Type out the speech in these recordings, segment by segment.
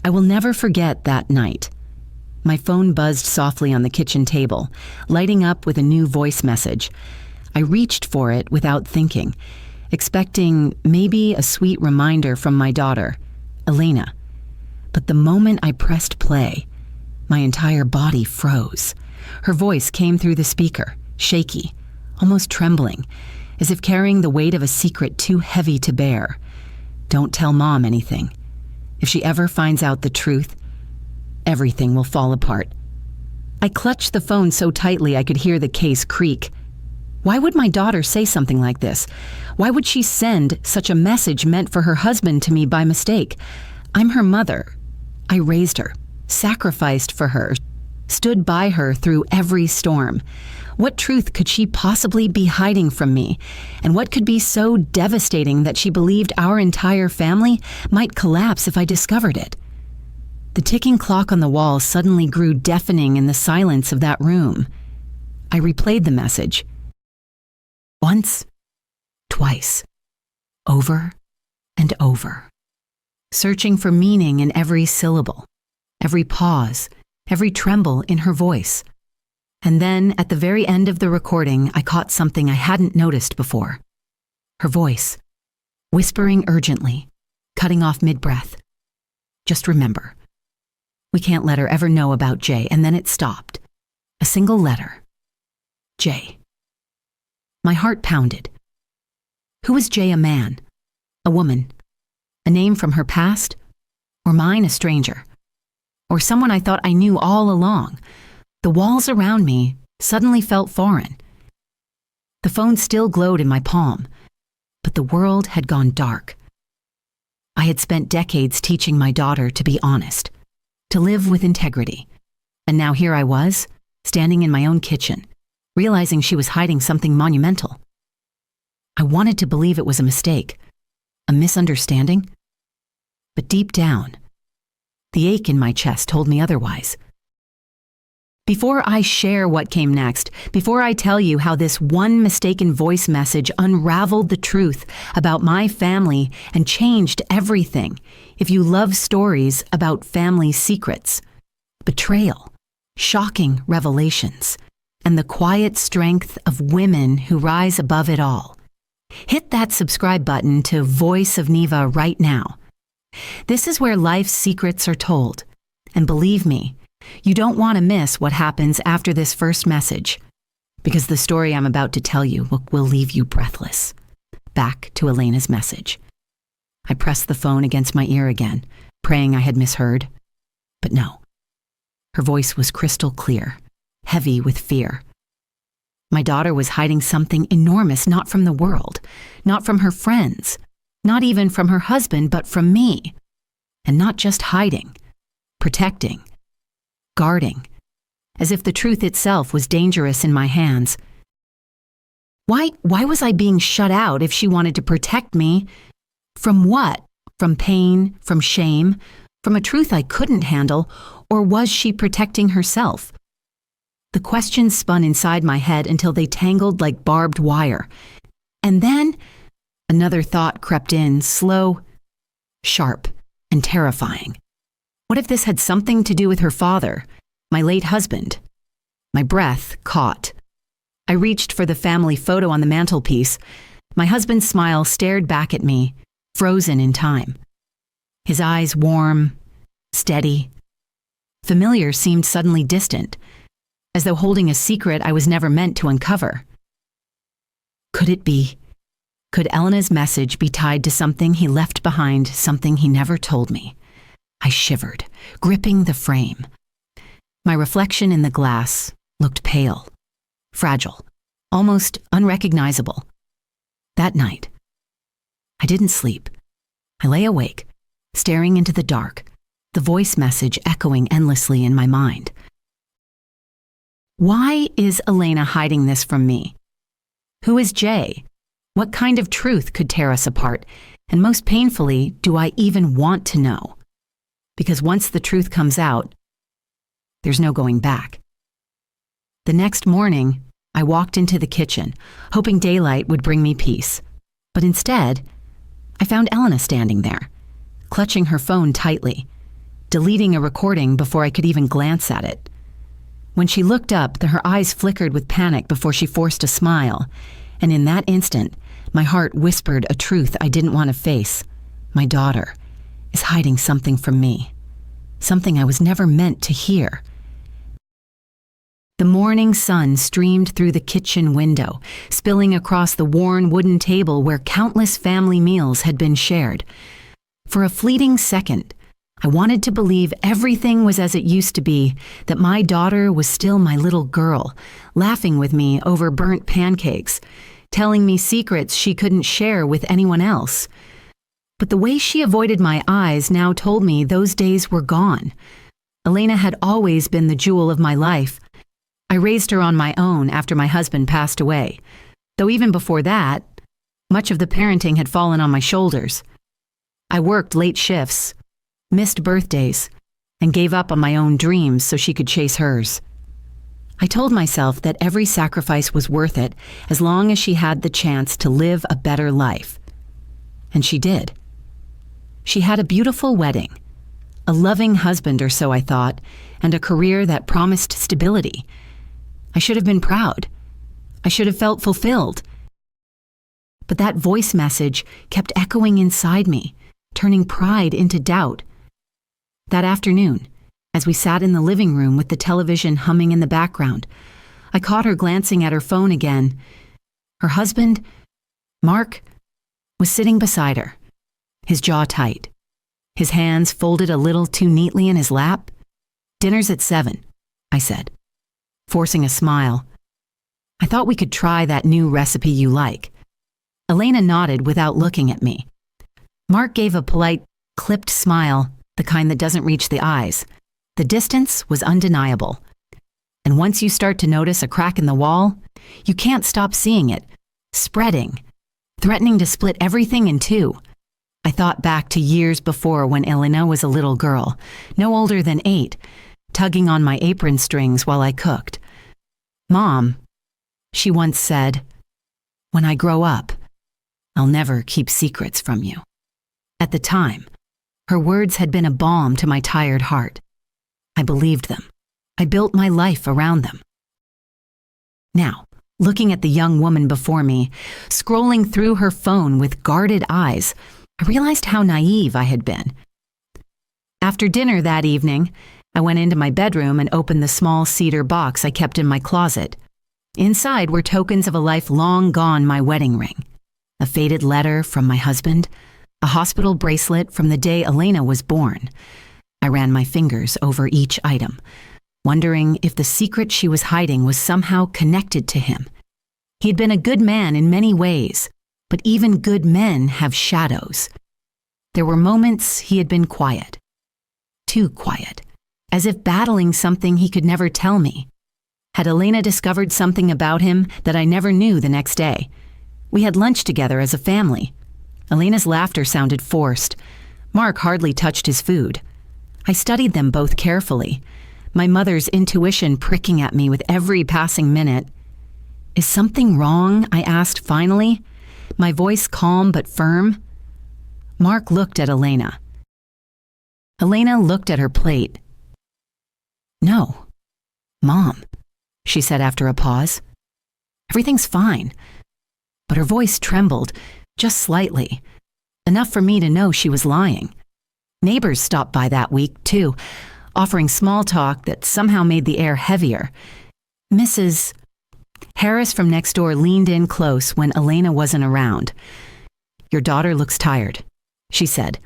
I will never forget that night. My phone buzzed softly on the kitchen table, lighting up with a new voice message. I reached for it without thinking, expecting maybe a sweet reminder from my daughter, Elena. But the moment I pressed play, my entire body froze. Her voice came through the speaker, shaky, almost trembling, as if carrying the weight of a secret too heavy to bear. Don't tell Mom anything. If she ever finds out the truth, everything will fall apart. I clutched the phone so tightly I could hear the case creak. Why would my daughter say something like this? Why would she send such a message meant for her husband to me by mistake? I'm her mother. I raised her, sacrificed for her, stood by her through every storm. What truth could she possibly be hiding from me? And what could be so devastating that she believed our entire family might collapse if I discovered it? The ticking clock on the wall suddenly grew deafening in the silence of that room. I replayed the message. Once, twice, over and over, searching for meaning in every syllable, every pause, every tremble in her voice. And then, at the very end of the recording, I caught something I hadn't noticed before. Her voice, whispering urgently, cutting off mid-breath. Just remember, we can't let her ever know about Jay. And then it stopped. A single letter. Jay. My heart pounded. Who was Jay? A man? A woman? A name from her past? Or mine, a stranger? Or someone I thought I knew all along? The walls around me suddenly felt foreign. The phone still glowed in my palm, but the world had gone dark. I had spent decades teaching my daughter to be honest, to live with integrity. And now here I was, standing in my own kitchen, realizing she was hiding something monumental. I wanted to believe it was a mistake, a misunderstanding. But deep down, the ache in my chest told me otherwise. Before I share what came next, before I tell you how this one mistaken voice message unraveled the truth about my family and changed everything, if you love stories about family secrets, betrayal, shocking revelations, and the quiet strength of women who rise above it all, hit that subscribe button to Voice of Neva right now. This is where life's secrets are told, and believe me, you don't want to miss what happens after this first message, because the story I'm about to tell you will leave you breathless. Back to Elena's message. I pressed the phone against my ear again, praying I had misheard. But no. Her voice was crystal clear, heavy with fear. My daughter was hiding something enormous, not from the world, not from her friends, not even from her husband, but from me. And not just hiding, protecting, guarding, as if the truth itself was dangerous in my hands. Why was I being shut out if she wanted to protect me? From what? From pain, from shame, from a truth I couldn't handle, or was she protecting herself? The questions spun inside my head until they tangled like barbed wire. And then another thought crept in, slow, sharp, and terrifying. What if this had something to do with her father, my late husband? My breath caught. I reached for the family photo on the mantelpiece. My husband's smile stared back at me, frozen in time. His eyes warm, steady. Familiar seemed suddenly distant, as though holding a secret I was never meant to uncover. Could it be? Could Elena's message be tied to something he left behind, something he never told me? I shivered, gripping the frame. My reflection in the glass looked pale, fragile, almost unrecognizable. That night, I didn't sleep. I lay awake, staring into the dark, the voice message echoing endlessly in my mind. Why is Elena hiding this from me? Who is Jay? What kind of truth could tear us apart? And most painfully, do I even want to know? Because once the truth comes out, there's no going back. The next morning, I walked into the kitchen, hoping daylight would bring me peace. But instead, I found Elena standing there, clutching her phone tightly. deleting a recording before I could even glance at it. When she looked up, her eyes flickered with panic before she forced a smile, and in that instant, my heart whispered a truth I didn't want to face. My daughter is hiding something from me, something I was never meant to hear. The morning sun streamed through the kitchen window, spilling across the worn wooden table where countless family meals had been shared. For a fleeting second, I wanted to believe everything was as it used to be, that my daughter was still my little girl, laughing with me over burnt pancakes, telling me secrets she couldn't share with anyone else. But the way she avoided my eyes now told me those days were gone. Elena had always been the jewel of my life. I raised her on my own after my husband passed away, though even before that, much of the parenting had fallen on my shoulders. I worked late shifts, missed birthdays, and gave up on my own dreams so she could chase hers. I told myself that every sacrifice was worth it as long as she had the chance to live a better life. And she did. She had a beautiful wedding, a loving husband or so I thought, and a career that promised stability. I should have been proud. I should have felt fulfilled. But that voice message kept echoing inside me, turning pride into doubt. That afternoon, as we sat in the living room with the television humming in the background, I caught her glancing at her phone again. Her husband, Mark, was sitting beside her, his jaw tight, his hands folded a little too neatly in his lap. "Dinner's at 7, I said, forcing a smile. "I thought we could try that new recipe you like." Elena nodded without looking at me. Mark gave a polite, clipped smile, the kind that doesn't reach the eyes. The distance was undeniable. And once you start to notice a crack in the wall, you can't stop seeing it, spreading, threatening to split everything in two. I thought back to years before when Elena was a little girl, no older than 8, tugging on my apron strings while I cooked. "Mom," she once said, "when I grow up, I'll never keep secrets from you." At the time, her words had been a balm to my tired heart. I believed them. I built my life around them. Now, looking at the young woman before me, scrolling through her phone with guarded eyes, I realized how naive I had been. After dinner that evening, I went into my bedroom and opened the small cedar box I kept in my closet. Inside were tokens of a life long gone: my wedding ring, a faded letter from my husband, a hospital bracelet from the day Elena was born. I ran my fingers over each item, wondering if the secret she was hiding was somehow connected to him. He'd been a good man in many ways, but even good men have shadows. There were moments he had been quiet, too quiet, as if battling something he could never tell me. Had Elena discovered something about him that I never knew the next day? We had lunch together as a family. Elena's laughter sounded forced. Mark hardly touched his food. I studied them both carefully, my mother's intuition pricking at me with every passing minute. "Is something wrong?" I asked finally, my voice calm but firm. Mark looked at Elena. Elena looked at her plate. "No, Mom," she said after a pause. "Everything's fine." But her voice trembled, just slightly, enough for me to know she was lying. Neighbors stopped by that week, too, offering small talk that somehow made the air heavier. Mrs. Harris from next door leaned in close when Elena wasn't around. "Your daughter looks tired," she said,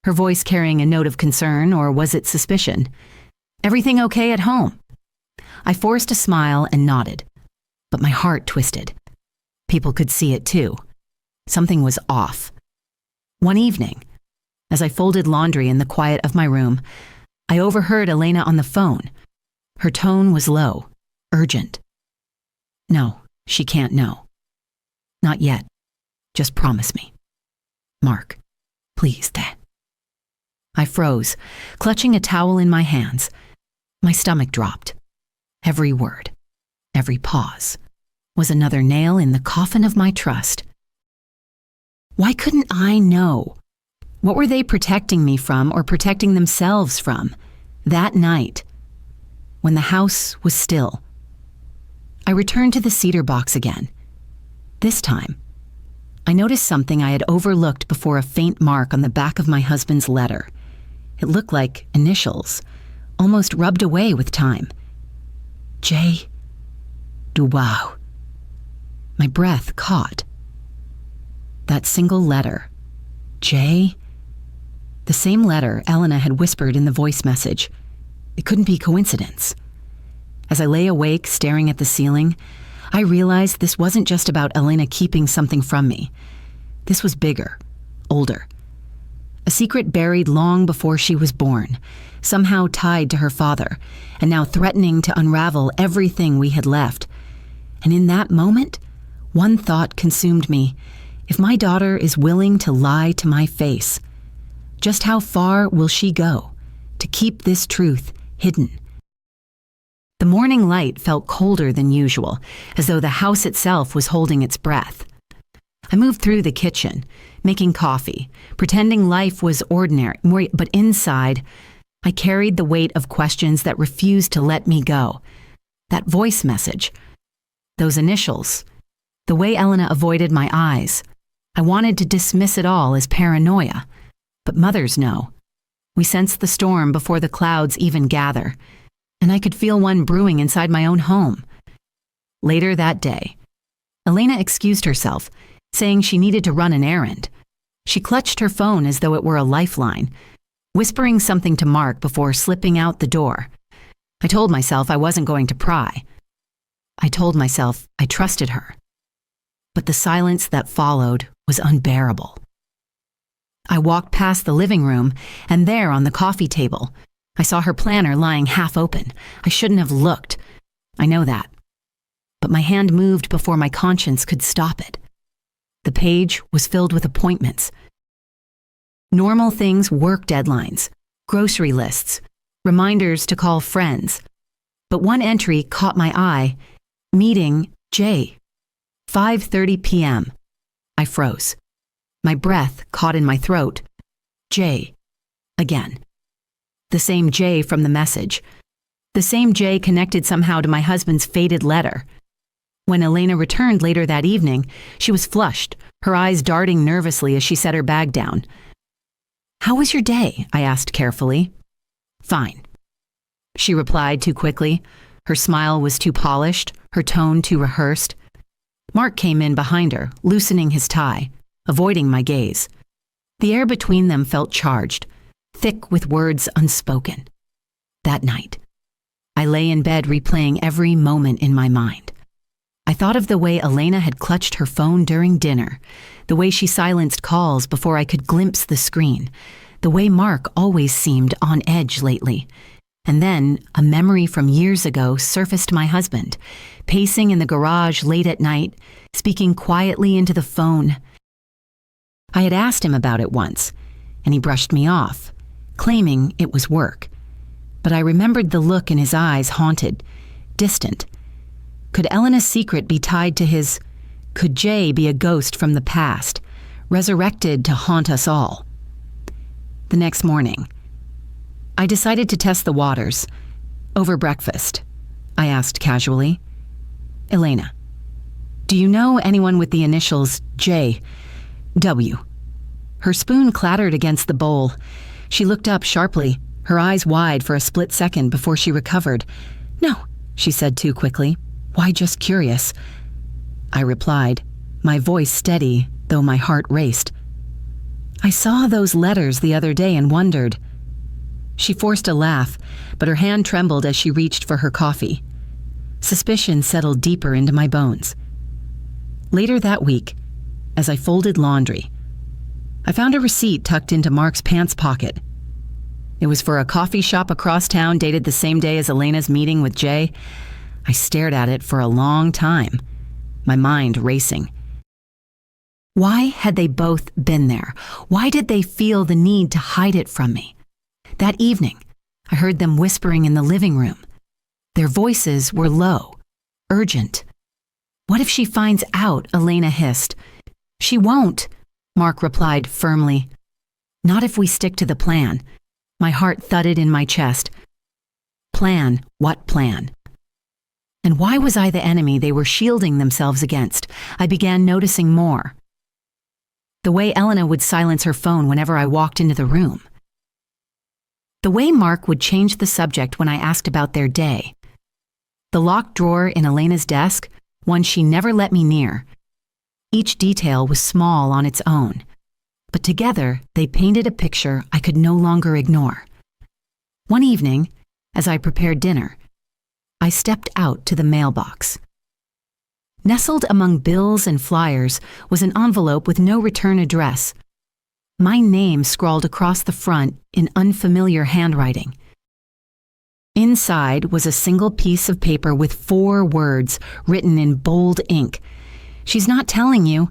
her voice carrying a note of concern, or was it suspicion? "Everything okay at home?" I forced a smile and nodded, but my heart twisted. People could see it too. Something was off. One evening, as I folded laundry in the quiet of my room, I overheard Elena on the phone. Her tone was low, urgent. "No, she can't know. Not yet. Just promise me. Mark, please, Dad." I froze, clutching a towel in my hands. My stomach dropped. Every word, every pause, was another nail in the coffin of my trust. Why couldn't I know? What were they protecting me from or protecting themselves from that night when the house was still? I returned to the cedar box again. This time, I noticed something I had overlooked before: a faint mark on the back of my husband's letter. It looked like initials, almost rubbed away with time. J. Dubois. My breath caught. That single letter, J. The same letter Elena had whispered in the voice message. It couldn't be coincidence. As I lay awake staring at the ceiling, I realized this wasn't just about Elena keeping something from me. This was bigger, older. A secret buried long before she was born, somehow tied to her father, and now threatening to unravel everything we had left. And in that moment, one thought consumed me. If my daughter is willing to lie to my face, just how far will she go to keep this truth hidden? The morning light felt colder than usual, as though the house itself was holding its breath. I moved through the kitchen, making coffee, pretending life was ordinary, but inside, I carried the weight of questions that refused to let me go. That voice message, those initials, the way Elena avoided my eyes. I wanted to dismiss it all as paranoia, but mothers know. We sense the storm before the clouds even gather, and I could feel one brewing inside my own home. Later that day, Elena excused herself, saying she needed to run an errand. She clutched her phone as though it were a lifeline, whispering something to Mark before slipping out the door. I told myself I wasn't going to pry. I told myself I trusted her. But the silence that followed was unbearable. I walked past the living room, and there on the coffee table, I saw her planner lying half open. I shouldn't have looked. I know that. But my hand moved before my conscience could stop it. The page was filled with appointments. Normal things: work deadlines, grocery lists, reminders to call friends. But one entry caught my eye. Meeting J. 5:30 p.m. I froze. My breath caught in my throat. J. Again. The same J from the message. The same J connected somehow to my husband's faded letter. When Elena returned later that evening, she was flushed, her eyes darting nervously as she set her bag down. "How was your day?" I asked carefully. "Fine," she replied too quickly. Her smile was too polished, her tone too rehearsed. Mark came in behind her, loosening his tie, avoiding my gaze. The air between them felt charged, thick with words unspoken. That night, I lay in bed replaying every moment in my mind. I thought of the way Elena had clutched her phone during dinner, the way she silenced calls before I could glimpse the screen, the way Mark always seemed on edge lately. And then a memory from years ago surfaced: my husband, pacing in the garage late at night, speaking quietly into the phone. I had asked him about it once, and he brushed me off, claiming it was work. But I remembered the look in his eyes, haunted, distant. Could Elena's secret be tied to his? Could Jay be a ghost from the past, resurrected to haunt us all? The next morning, I decided to test the waters. Over breakfast, I asked casually, "Elena, do you know anyone with the initials J.W.?" Her spoon clattered against the bowl. She looked up sharply, her eyes wide for a split second before she recovered. "No," she said too quickly. "Why, just curious." I replied, my voice steady, though my heart raced. "I saw those letters the other day and wondered." She forced a laugh, but her hand trembled as she reached for her coffee. Suspicion settled deeper into my bones. Later that week, as I folded laundry, I found a receipt tucked into Mark's pants pocket. It was for a coffee shop across town, dated the same day as Elena's meeting with Jay. I stared at it for a long time, my mind racing. Why had they both been there? Why did they feel the need to hide it from me? That evening, I heard them whispering in the living room. Their voices were low, urgent. "What if she finds out?" Elena hissed. "She won't," Mark replied firmly. Not if we stick to the plan. My heart thudded in my chest. Plan? What plan? And why was I the enemy they were shielding themselves against? I began noticing more. The way Elena would silence her phone whenever I walked into the room. The way Mark would change the subject when I asked about their day. The locked drawer in Elena's desk, one she never let me near. Each detail was small on its own, but together they painted a picture I could no longer ignore. One evening, as I prepared dinner, I stepped out to the mailbox. Nestled among bills and flyers was an envelope with no return address. My name scrawled across the front in unfamiliar handwriting. Inside was a single piece of paper with 4 words written in bold ink. "She's not telling you."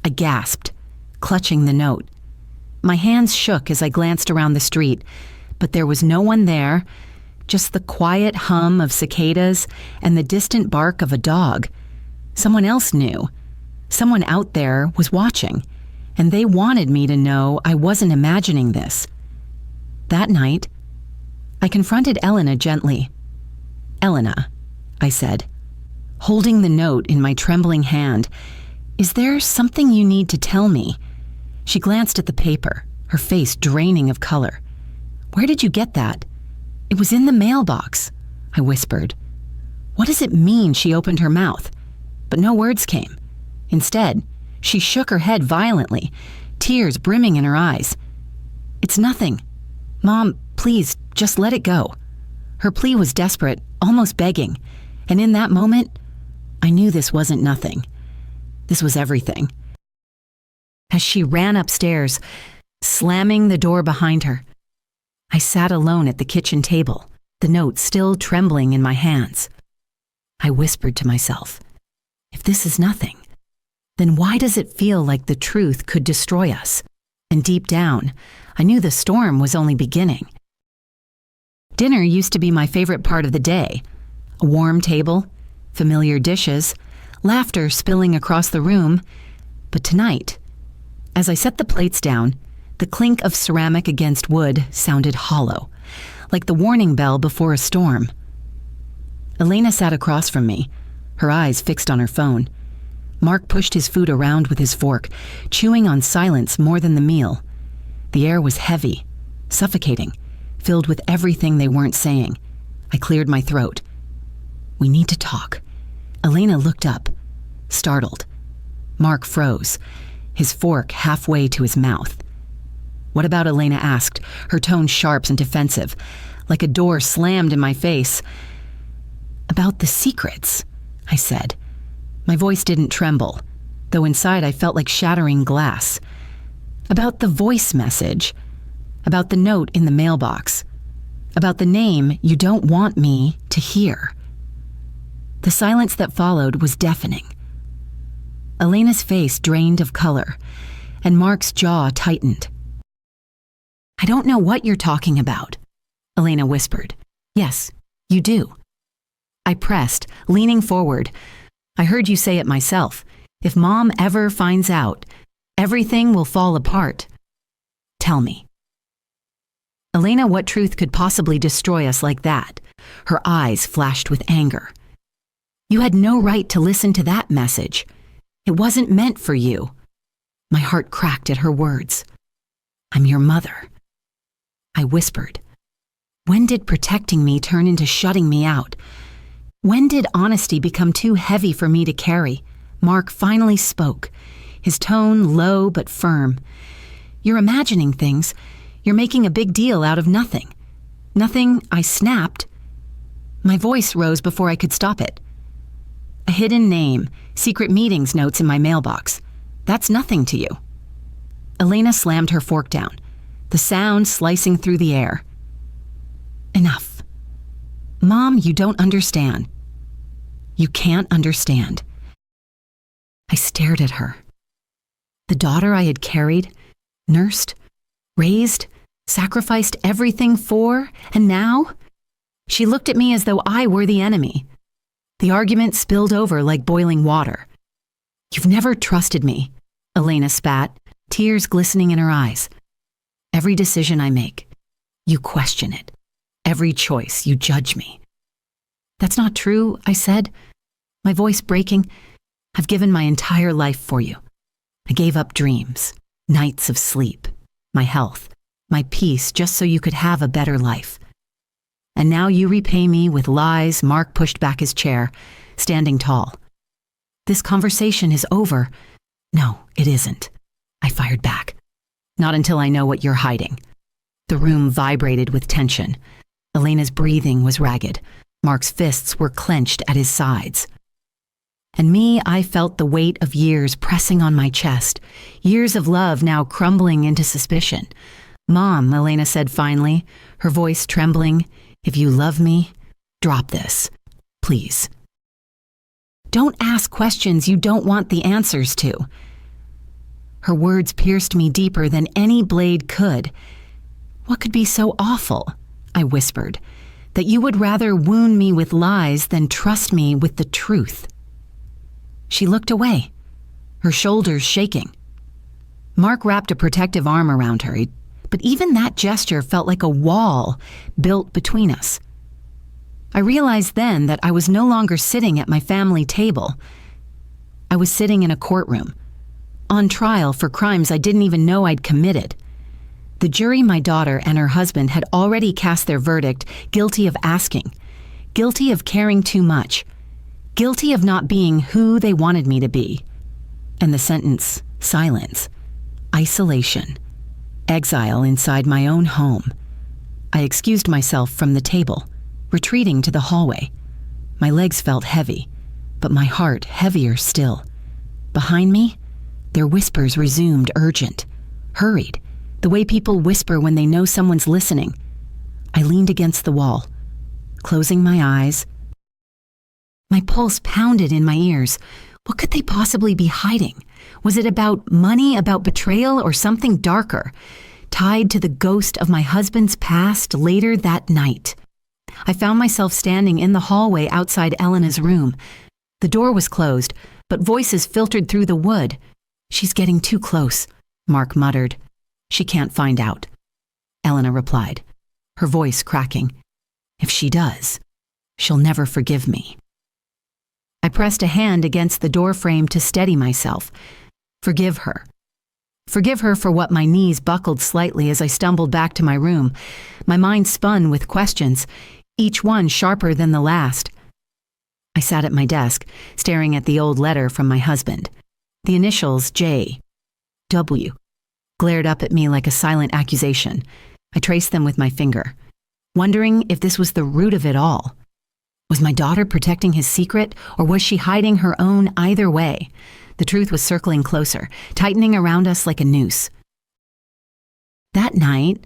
I gasped, clutching the note. My hands shook as I glanced around the street, but there was no one there, just the quiet hum of cicadas and the distant bark of a dog. Someone else knew. Someone out there was watching, and they wanted me to know I wasn't imagining this. That night, I confronted Elena gently. "Elena," I said, holding the note in my trembling hand, "is there something you need to tell me?" She glanced at the paper, her face draining of color. "Where did you get that?" "It was in the mailbox," I whispered. What does it mean? She opened her mouth, but no words came. Instead, she shook her head violently, tears brimming in her eyes. "It's nothing. Mom, please, just let it go." Her plea was desperate, almost begging, and in that moment, I knew this wasn't nothing. This was everything. As she ran upstairs, slamming the door behind her, I sat alone at the kitchen table, the note still trembling in my hands. I whispered to myself, if this is nothing, then why does it feel like the truth could destroy us? And deep down, I knew the storm was only beginning. Dinner used to be my favorite part of the day. A warm table, familiar dishes, laughter spilling across the room. But tonight, as I set the plates down, the clink of ceramic against wood sounded hollow, like the warning bell before a storm. Elena sat across from me, her eyes fixed on her phone. Mark pushed his food around with his fork, chewing on silence more than the meal. The air was heavy, suffocating, filled with everything they weren't saying. I cleared my throat. "We need to talk." Elena looked up, startled. Mark froze, his fork halfway to his mouth. "What about?" Elena asked, her tone sharp and defensive, like a door slammed in my face. "About the secrets," I said. My voice didn't tremble, though inside I felt like shattering glass. "About the voice message, about the note in the mailbox, about the name you don't want me to hear." The silence that followed was deafening. Elena's face drained of color, and Mark's jaw tightened. "I don't know what you're talking about," Elena whispered. "Yes, you do." I pressed, leaning forward. "I heard you say it myself. If Mom ever finds out, everything will fall apart. Tell me." "Elena, what truth could possibly destroy us like that?" Her eyes flashed with anger. "You had no right to listen to that message. It wasn't meant for you." My heart cracked at her words. "I'm your mother." I whispered. When did protecting me turn into shutting me out? When did honesty become too heavy for me to carry? Mark finally spoke, his tone low but firm. "You're imagining things. You're making a big deal out of nothing." "Nothing," I snapped. My voice rose before I could stop it. "A hidden name, secret meetings notes in my mailbox. That's nothing to you." Elena slammed her fork down, the sound slicing through the air. "Enough. Mom, you don't understand. You can't understand." I stared at her. The daughter I had carried, nursed, raised, sacrificed everything for, and now? She looked at me as though I were the enemy. The argument spilled over like boiling water. "You've never trusted me," Elena spat, tears glistening in her eyes. Every decision I make, you question it. Every choice, you judge me. That's not true, I said, my voice breaking. I've given my entire life for you. I gave up dreams, nights of sleep, my health, my peace, just so you could have a better life. And now you repay me with lies. Mark pushed back his chair, standing tall. This conversation is over. No, it isn't, I fired back. Not until I know what you're hiding. The room vibrated with tension. Elena's breathing was ragged. Mark's fists were clenched at his sides. And me, I felt the weight of years pressing on my chest, years of love now crumbling into suspicion. Mom, Elena said finally, her voice trembling, if you love me, drop this, please. Don't ask questions you don't want the answers to. Her words pierced me deeper than any blade could. What could be so awful, I whispered, that you would rather wound me with lies than trust me with the truth? She looked away, her shoulders shaking. Mark wrapped a protective arm around her, but even that gesture felt like a wall built between us. I realized then that I was no longer sitting at my family table. I was sitting in a courtroom, on trial for crimes I didn't even know I'd committed. The jury, my daughter and her husband, had already cast their verdict, guilty of asking, guilty of caring too much, guilty of not being who they wanted me to be. And the sentence, silence, isolation, exile inside my own home. I excused myself from the table, retreating to the hallway. My legs felt heavy, but my heart heavier still. Behind me, their whispers resumed urgent, hurried, the way people whisper when they know someone's listening. I leaned against the wall, closing my eyes. My pulse pounded in my ears. What could they possibly be hiding? Was it about money, about betrayal, or something darker, tied to the ghost of my husband's past later that night? I found myself standing in the hallway outside Elena's room. The door was closed, but voices filtered through the wood. She's getting too close, Mark muttered. She can't find out, Elena replied, her voice cracking. If she does, she'll never forgive me. I pressed a hand against the doorframe to steady myself. Forgive her. Forgive her for what my knees buckled slightly as I stumbled back to my room. My mind spun with questions, each one sharper than the last. I sat at my desk, staring at the old letter from my husband. The initials J, W, glared up at me like a silent accusation. I traced them with my finger, wondering if this was the root of it all. Was my daughter protecting his secret, or was she hiding her own? Either way, the truth was circling closer, tightening around us like a noose. That night,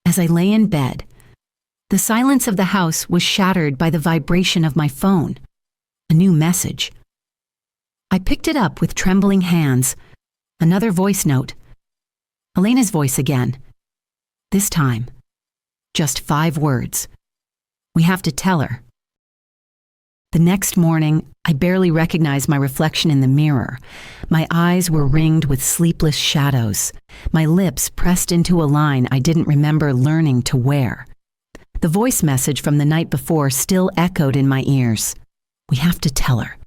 as I lay in bed, the silence of the house was shattered by the vibration of my phone. A new message. I picked it up with trembling hands. Another voice note. Elena's voice again. This time, just 5 words. We have to tell her. The next morning, I barely recognized my reflection in the mirror. My eyes were ringed with sleepless shadows. My lips pressed into a line I didn't remember learning to wear. The voice message from the night before still echoed in my ears. We have to tell her.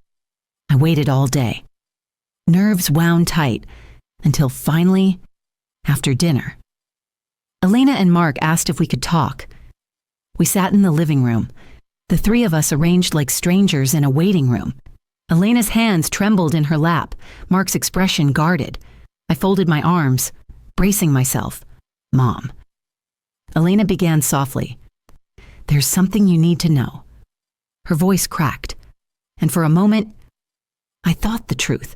I waited all day. Nerves wound tight until finally, after dinner, Elena and Mark asked if we could talk. We sat in the living room. The 3 of us arranged like strangers in a waiting room. Elena's hands trembled in her lap, Mark's expression guarded. I folded my arms, bracing myself. Mom. Elena began softly. There's something you need to know. Her voice cracked, and for a moment, I thought the truth.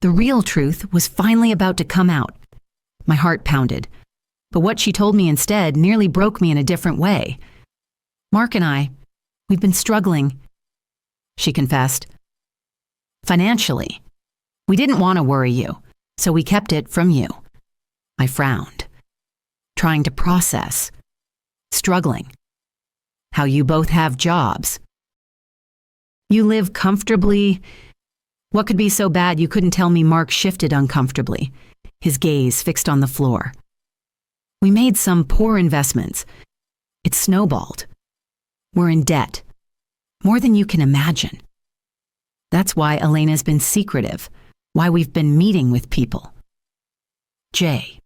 The real truth was finally about to come out. My heart pounded, but what she told me instead nearly broke me in a different way. Mark and I, we've been struggling, she confessed. Financially. We didn't want to worry you, so we kept it from you. I frowned, trying to process. Struggling. How you both have jobs. You live comfortably. What could be so bad you couldn't tell me? Mark shifted uncomfortably, his gaze fixed on the floor. We made some poor investments. It snowballed. We're in debt. More than you can imagine. That's why Elena's been secretive, why we've been meeting with people. Jay.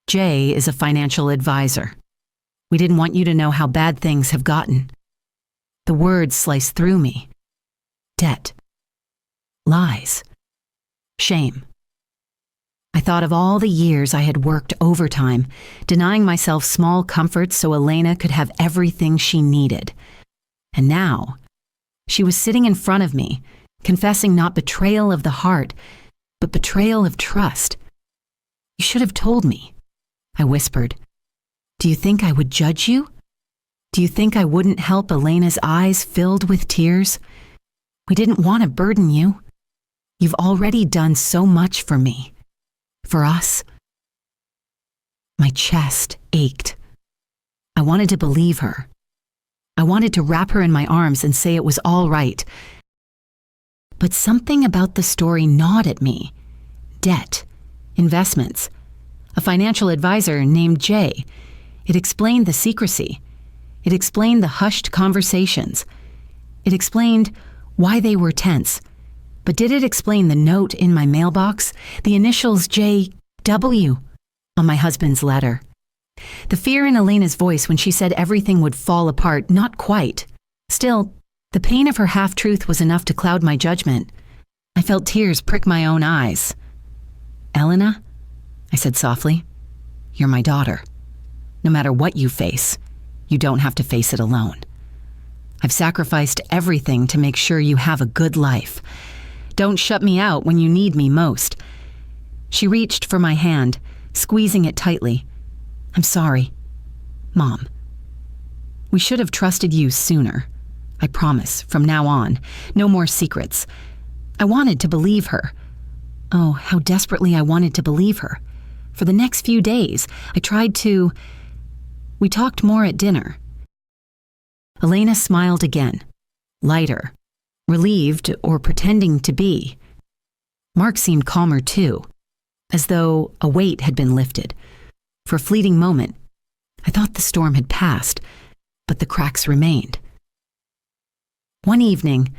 Jay is a financial advisor. We didn't want you to know how bad things have gotten. The words sliced through me. Debt. Lies. Shame. I thought of all the years I had worked overtime, denying myself small comforts so Elena could have everything she needed. And now, she was sitting in front of me, confessing not betrayal of the heart, but betrayal of trust. You should have told me, I whispered. Do you think I would judge you? Do you think I wouldn't help Elena's eyes filled with tears? We didn't want to burden you. You've already done so much for me. For us. My chest ached. I wanted to believe her. I wanted to wrap her in my arms and say it was all right. But something about the story gnawed at me. Debt. Investments. A financial advisor named Jay. It explained the secrecy. It explained the hushed conversations. It explained why they were tense. But did it explain the note in my mailbox, the initials J.W. on my husband's letter? The fear in Elena's voice when she said everything would fall apart, not quite. Still, the pain of her half-truth was enough to cloud my judgment. I felt tears prick my own eyes. Elena, I said softly, you're my daughter. No matter what you face, you don't have to face it alone. I've sacrificed everything to make sure you have a good life. Don't shut me out when you need me most. She reached for my hand, squeezing it tightly. I'm sorry. Mom. We should have trusted you sooner. I promise, from now on, no more secrets. I wanted to believe her. Oh, how desperately I wanted to believe her. For the next few days, I tried to... We talked more at dinner. Elena smiled again, lighter. Relieved or pretending to be. Mark seemed calmer too, as though a weight had been lifted. For a fleeting moment, I thought the storm had passed, but the cracks remained. One evening,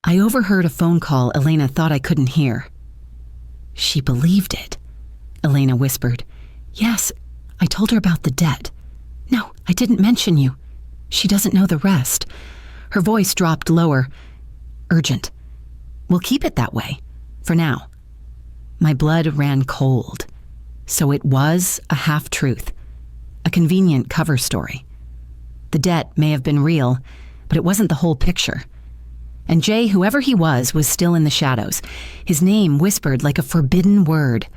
I overheard a phone call Elena thought I couldn't hear. She believed it, Elena whispered. Yes, I told her about the debt. No, I didn't mention you. She doesn't know the rest. Her voice dropped lower. Urgent. We'll keep it that way, for now. My blood ran cold. So it was a half-truth, a convenient cover story. The debt may have been real, but it wasn't the whole picture. And Jay, whoever he was still in the shadows, his name whispered like a forbidden word.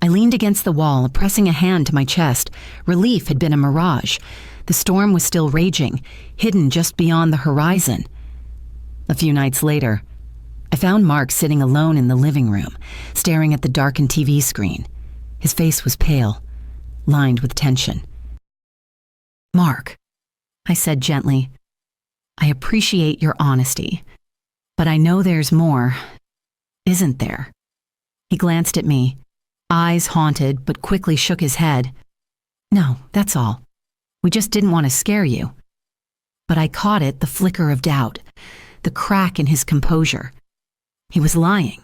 I leaned against the wall, pressing a hand to my chest. Relief had been a mirage. The storm was still raging, hidden just beyond the horizon. A few nights later, I found Mark sitting alone in the living room, staring at the darkened TV screen. His face was pale, lined with tension. Mark, I said gently, I appreciate your honesty, but I know there's more, isn't there? He glanced at me, eyes haunted, but quickly shook his head. No, that's all. We just didn't want to scare you. But I caught it, the flicker of doubt, the crack in his composure. He was lying.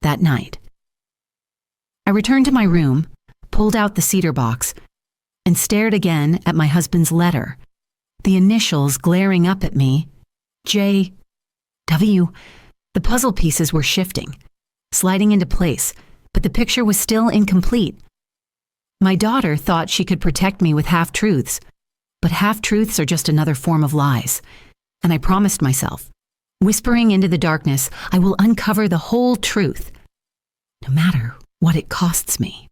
That night. I returned to my room, pulled out the cedar box, and stared again at my husband's letter, the initials glaring up at me, J.W. The puzzle pieces were shifting, sliding into place, but the picture was still incomplete. My daughter thought she could protect me with half-truths, but half-truths are just another form of lies. And I promised myself, whispering into the darkness, I will uncover the whole truth, no matter what it costs me.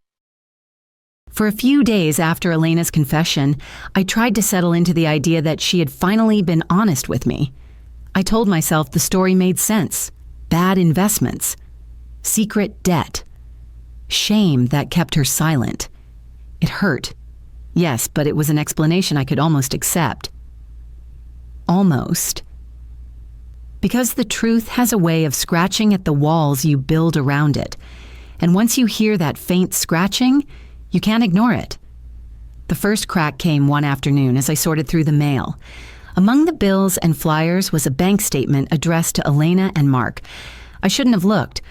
For a few days after Elena's confession, I tried to settle into the idea that she had finally been honest with me. I told myself the story made sense. Bad investments. Secret debt. Shame that kept her silent. It hurt. Yes, but it was an explanation I could almost accept. Almost. Because the truth has a way of scratching at the walls you build around it. And once you hear that faint scratching, You can't ignore it. The first crack came one afternoon as I sorted through the mail. Among the bills and flyers was a bank statement addressed to Elena and Mark. I shouldn't have looked,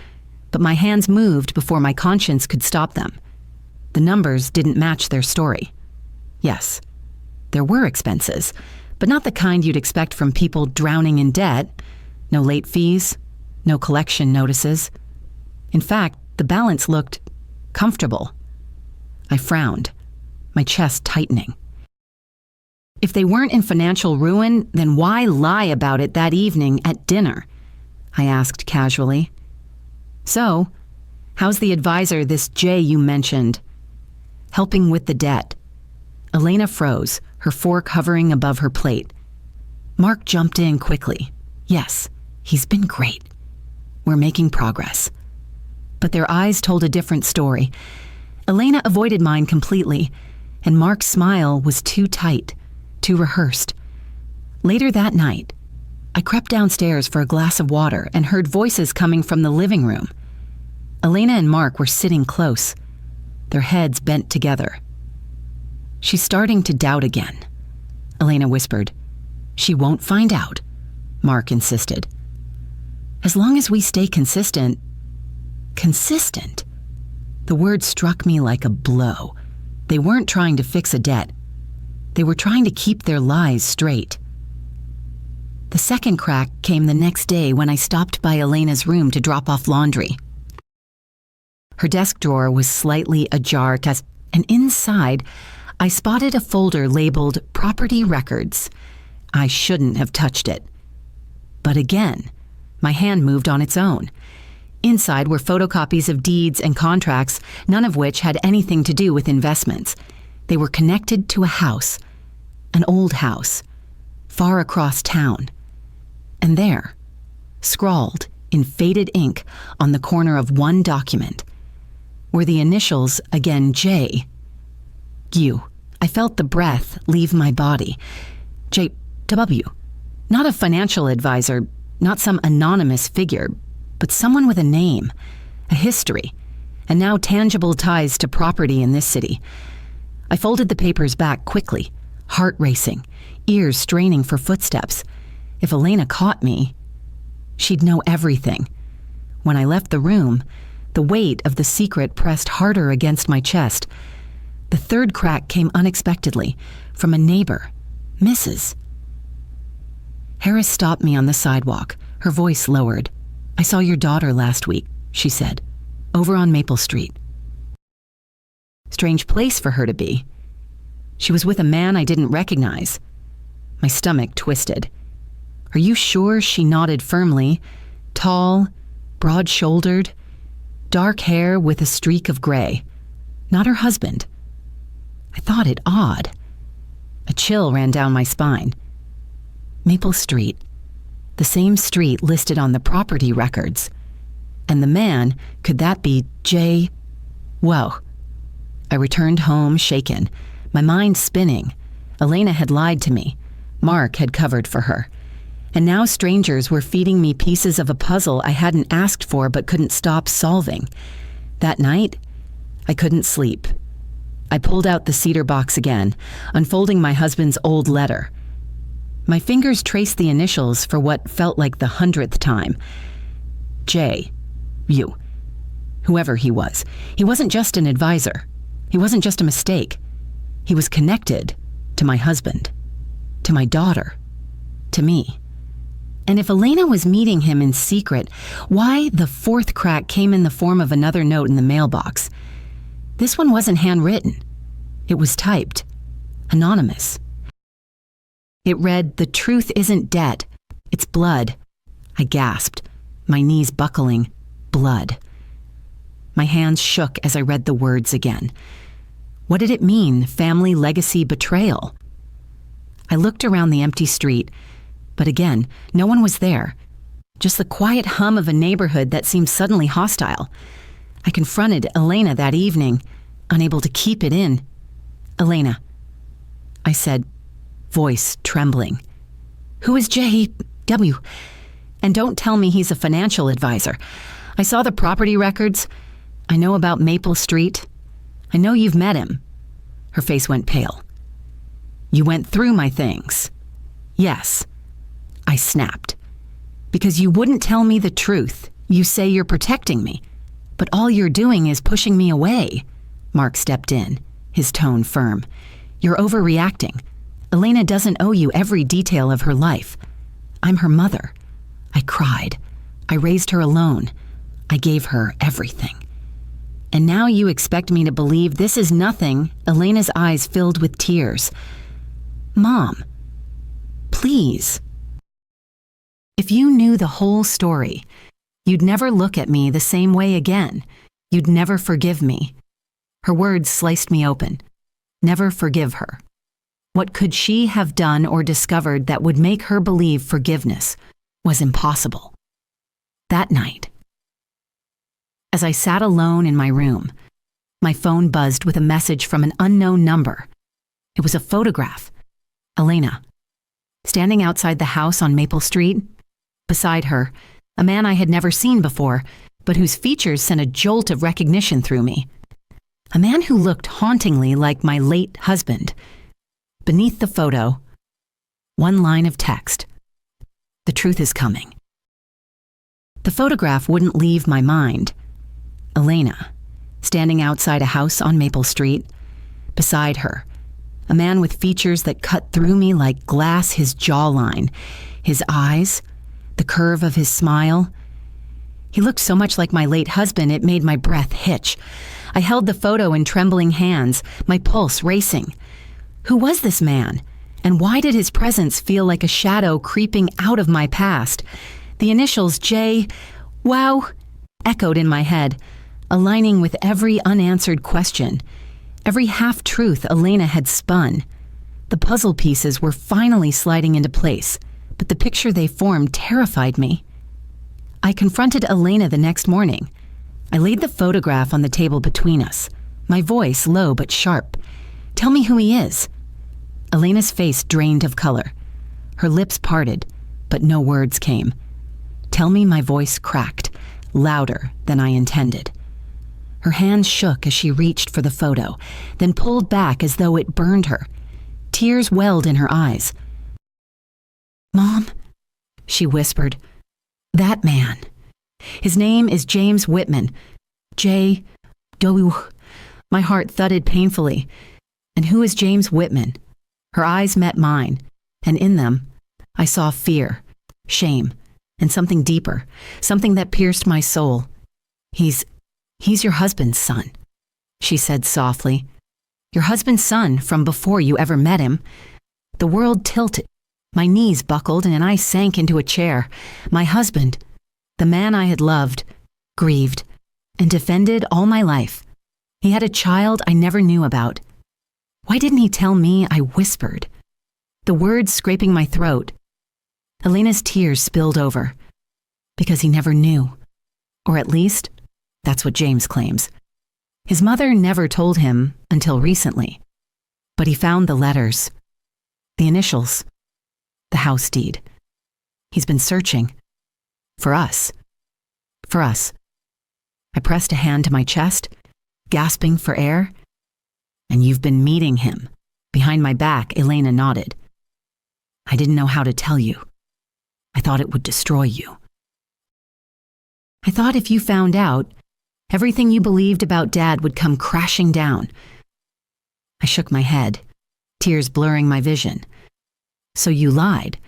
but my hands moved before my conscience could stop them. The numbers didn't match their story. Yes, there were expenses, but not the kind you'd expect from people drowning in debt. No late fees, no collection notices. In fact, the balance looked comfortable. I frowned, my chest tightening. If they weren't in financial ruin, then why lie about it that evening at dinner? I asked casually. So, how's the advisor, this Jay you mentioned? Helping with the debt. Elena froze, her fork hovering above her plate. Mark jumped in quickly. Yes, he's been great. We're making progress. But their eyes told a different story. Elena avoided mine completely, and Mark's smile was too tight, too rehearsed. Later that night, I crept downstairs for a glass of water and heard voices coming from the living room. Elena and Mark were sitting close, their heads bent together. She's starting to doubt again, Elena whispered. She won't find out, Mark insisted. As long as we stay consistent. Consistent? The word struck me like a blow. They weren't trying to fix a debt. They were trying to keep their lies straight. The second crack came the next day when I stopped by Elena's room to drop off laundry. Her desk drawer was slightly ajar, and inside, I spotted a folder labeled Property Records. I shouldn't have touched it. But again, my hand moved on its own. Inside were photocopies of deeds and contracts, none of which had anything to do with investments. They were connected to a house, an old house, far across town. And there, scrawled in faded ink on the corner of one document, were the initials, again J. U. I felt the breath leave my body. J.W. Not a financial advisor, not some anonymous figure, but someone with a name, a history, and now tangible ties to property in this city. I folded the papers back quickly, heart racing, ears straining for footsteps. If Elena caught me, she'd know everything. When I left the room, the weight of the secret pressed harder against my chest. The third crack came unexpectedly, from a neighbor, Mrs. Harris stopped me on the sidewalk, her voice lowered. I saw your daughter last week, she said, over on Maple Street. Strange place for her to be. She was with a man I didn't recognize. My stomach twisted. Are you sure? She nodded firmly. Tall, broad-shouldered, dark hair with a streak of gray. Not her husband. I thought it odd. A chill ran down my spine. Maple Street. The same street listed on the property records. And the man, could that be J? Whoa. I returned home shaken, my mind spinning. Elena had lied to me. Mark had covered for her. And now strangers were feeding me pieces of a puzzle I hadn't asked for but couldn't stop solving. That night, I couldn't sleep. I pulled out the cedar box again, unfolding my husband's old letter. My fingers traced the initials for what felt like the 100th time. J. U. Whoever he was. He wasn't just an advisor. He wasn't just a mistake. He was connected to my husband, to my daughter, to me. And if Elena was meeting him in secret, why the fourth crack came in the form of another note in the mailbox? This one wasn't handwritten. It was typed, anonymous. It read, "The truth isn't debt, it's blood." I gasped, my knees buckling. Blood. My hands shook as I read the words again. What did it mean, family legacy betrayal? I looked around the empty street, but again, no one was there. Just the quiet hum of a neighborhood that seemed suddenly hostile. I confronted Elena that evening, unable to keep it in. "Elena," I said, voice trembling. "Who is J.W.? And don't tell me he's a financial advisor. I saw the property records. I know about Maple Street. I know you've met him." Her face went pale. "You went through my things." "Yes." I snapped. "Because you wouldn't tell me the truth. You say you're protecting me, but all you're doing is pushing me away." Mark stepped in, his tone firm. "You're overreacting. Elena doesn't owe you every detail of her life. I'm her mother." I cried. I raised her alone. I gave her everything. "And now you expect me to believe this is nothing?" Elena's eyes filled with tears. "Mom, please. If you knew the whole story, you'd never look at me the same way again. You'd never forgive me." Her words sliced me open. Never forgive her. What could she have done or discovered that would make her believe forgiveness was impossible? That night, as I sat alone in my room, my phone buzzed with a message from an unknown number. It was a photograph. Elena, standing outside the house on Maple Street. Beside her, a man I had never seen before, but whose features sent a jolt of recognition through me. A man who looked hauntingly like my late husband. Beneath the photo, one line of text: "The truth is coming." The photograph wouldn't leave my mind. Elena, standing outside a house on Maple Street. Beside her, a man with features that cut through me like glass, his jawline, his eyes, the curve of his smile. He looked so much like my late husband, it made my breath hitch. I held the photo in trembling hands, my pulse racing. Who was this man? And why did his presence feel like a shadow creeping out of my past? The initials J, wow, echoed in my head, aligning with every unanswered question, every half-truth Elena had spun. The puzzle pieces were finally sliding into place, but the picture they formed terrified me. I confronted Elena the next morning. I laid the photograph on the table between us, my voice low but sharp. "Tell me who he is." Elena's face drained of color. Her lips parted, but no words came. "Tell me," my voice cracked, louder than I intended. Her hands shook as she reached for the photo, then pulled back as though it burned her. Tears welled in her eyes. "Mom," she whispered, "that man. His name is James Whitman. J. W." My heart thudded painfully. "And who is James Whitman?" Her eyes met mine, and in them, I saw fear, shame, and something deeper, something that pierced my soul. He's your husband's son," she said softly. "Your husband's son from before you ever met him." The world tilted. My knees buckled and I sank into a chair. My husband, the man I had loved, grieved, and defended all my life. He had a child I never knew about. Why didn't he tell me? I whispered, the words scraping my throat. Elena's tears spilled over. Because he never knew. Or at least, that's what James claims. His mother never told him until recently. But he found the letters, the initials, the house deed. He's been searching. For us. For us. I pressed a hand to my chest, gasping for air. "And you've been meeting him." Behind my back, Elena nodded. "I didn't know how to tell you. I thought it would destroy you. I thought if you found out, everything you believed about Dad would come crashing down." I shook my head, tears blurring my vision. "So you lied.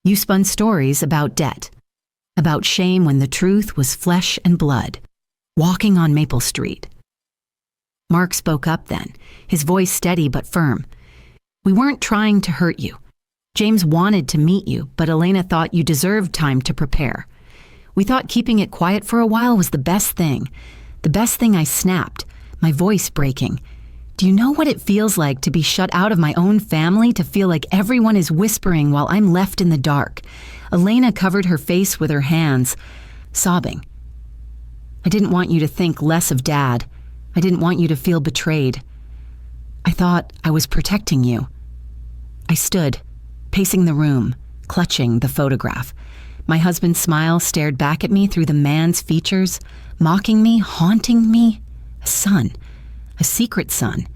You spun stories about debt, about shame when the truth was flesh and blood, walking on Maple Street." Mark spoke up then, his voice steady but firm. "We weren't trying to hurt you. James wanted to meet you, but Elena thought you deserved time to prepare. We thought keeping it quiet for a while was the best thing. The best thing." I snapped, my voice breaking. "Do you know what it feels like to be shut out of my own family, to feel like everyone is whispering while I'm left in the dark?" Elena covered her face with her hands, sobbing. "I didn't want you to think less of Dad. I didn't want you to feel betrayed. I thought I was protecting you." I stood, pacing the room, clutching the photograph. My husband's smile stared back at me through the man's features, mocking me, haunting me. A son. a secret son,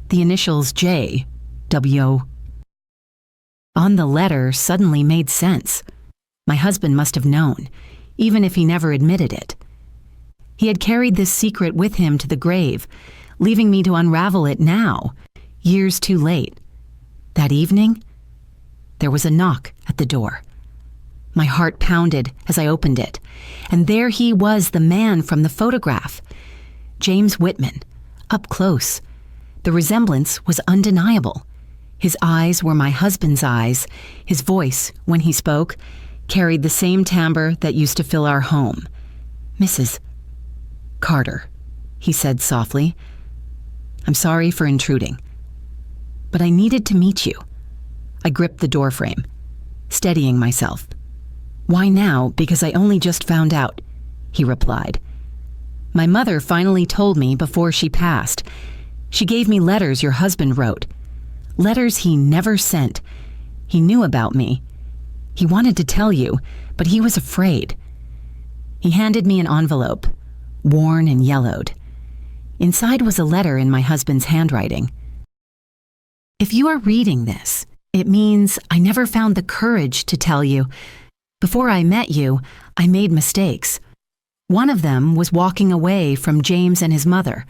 the initials J, W. On the letter suddenly made sense. My husband must have known, even if he never admitted it. He had carried this secret with him to the grave, leaving me to unravel it now, years too late. That evening, there was a knock at the door. My heart pounded as I opened it, and there he was, the man from the photograph. James Whitman, up close. The resemblance was undeniable. His eyes were my husband's eyes. His voice, when he spoke, carried the same timbre that used to fill our home. "Mrs. Carter," he said softly. "I'm sorry for intruding, but I needed to meet you." I gripped the doorframe, steadying myself. "Why now? Because I only just found out," he replied. "My mother finally told me before she passed. She gave me letters your husband wrote. Letters he never sent. He knew about me. He wanted to tell you, but he was afraid." He handed me an envelope, worn and yellowed. Inside was a letter in my husband's handwriting. "If you are reading this, it means I never found the courage to tell you. Before I met you, I made mistakes. One of them was walking away from James and his mother.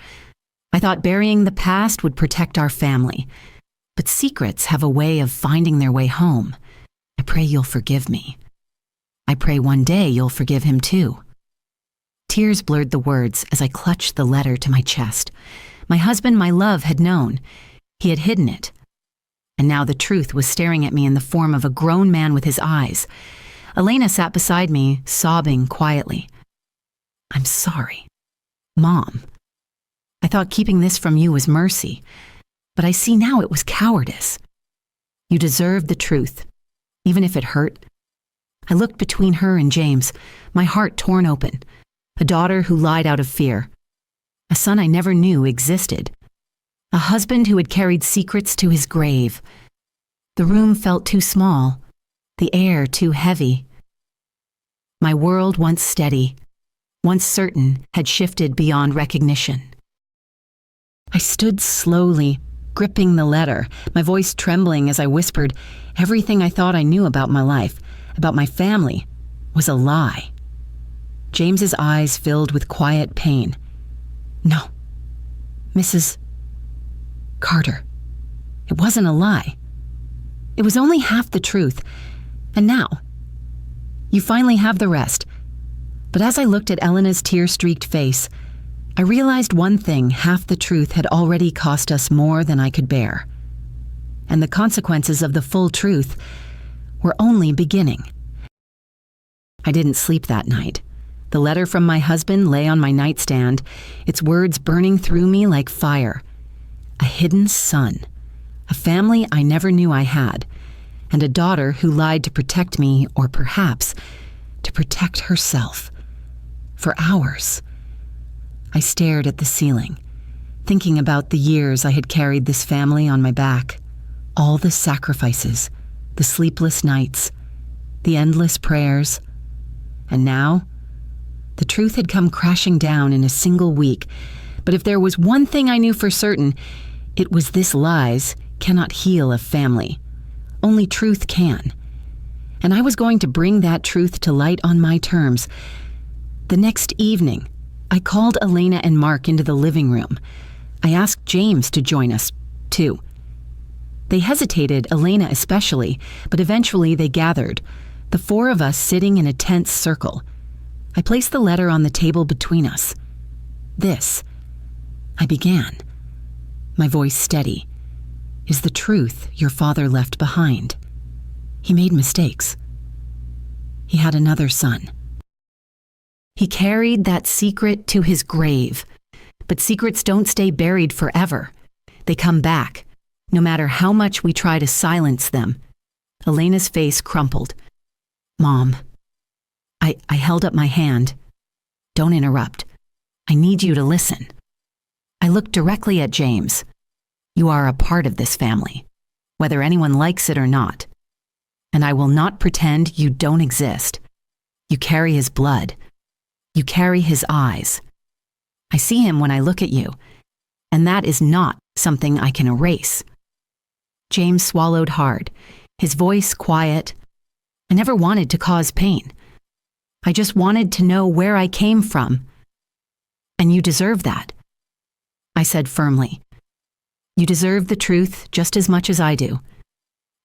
I thought burying the past would protect our family. But secrets have a way of finding their way home. I pray you'll forgive me. I pray one day you'll forgive him too." Tears blurred the words as I clutched the letter to my chest. My husband, my love, had known. He had hidden it. And now the truth was staring at me in the form of a grown man with his eyes. Elena sat beside me, sobbing quietly. "I'm sorry. Mom. I thought keeping this from you was mercy, but I see now it was cowardice. You deserved the truth, even if it hurt." I looked between her and James, my heart torn open. A daughter who lied out of fear. A son I never knew existed. A husband who had carried secrets to his grave. The room felt too small, the air too heavy. My world, once steady, once certain, had shifted beyond recognition. I stood slowly, gripping the letter, my voice trembling as I whispered, everything I thought I knew about my life, about my family, was a lie. James's eyes filled with quiet pain. "No, Mrs. Carter, it wasn't a lie. It was only half the truth. And now, you finally have the rest." But as I looked at Elena's tear-streaked face, I realized one thing: half the truth had already cost us more than I could bear. And the consequences of the full truth were only beginning. I didn't sleep that night. The letter from my husband lay on my nightstand, its words burning through me like fire. A hidden son, a family I never knew I had, and a daughter who lied to protect me, or perhaps to protect herself. For hours, I stared at the ceiling, thinking about the years I had carried this family on my back, all the sacrifices, the sleepless nights, the endless prayers. And now, the truth had come crashing down in a single week. But if there was one thing I knew for certain, it was this: lies cannot heal a family. Only truth can. And I was going to bring that truth to light on my terms. The next evening, I called Elena and Mark into the living room. I asked James to join us, too. They hesitated, Elena especially, but eventually they gathered, the four of us sitting in a tense circle. I placed the letter on the table between us. "This," I began, my voice steady, "is the truth your father left behind. He made mistakes. He had another son. He carried that secret to his grave. But secrets don't stay buried forever. They come back, no matter how much we try to silence them." Elena's face crumpled. "Mom." I held up my hand. "Don't interrupt. I need you to listen." I looked directly at James. "You are a part of this family, whether anyone likes it or not. And I will not pretend you don't exist. You carry his blood. You carry his eyes. I see him when I look at you, and that is not something I can erase. James swallowed hard, his voice quiet. I never wanted to cause pain. I just wanted to know where I came from. And you deserve that, I said firmly. You deserve the truth just as much as I do.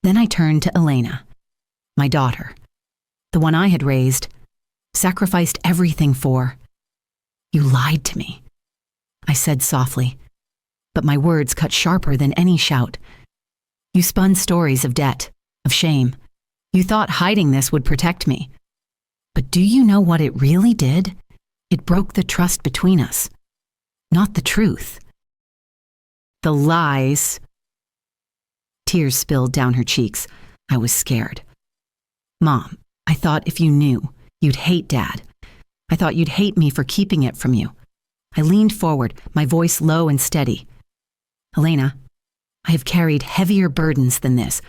Then I turned to Elena, my daughter, the one I had raised, sacrificed everything for. You lied to me, I said softly, but my words cut sharper than any shout. You spun stories of debt, of shame. You thought hiding this would protect me. But do you know what it really did? It broke the trust between us, not the truth. The lies. Tears spilled down her cheeks. I was scared. Mom, I thought if you knew, you'd hate Dad. I thought you'd hate me for keeping it from you. I leaned forward, my voice low and steady. Elena, I have carried heavier burdens than this.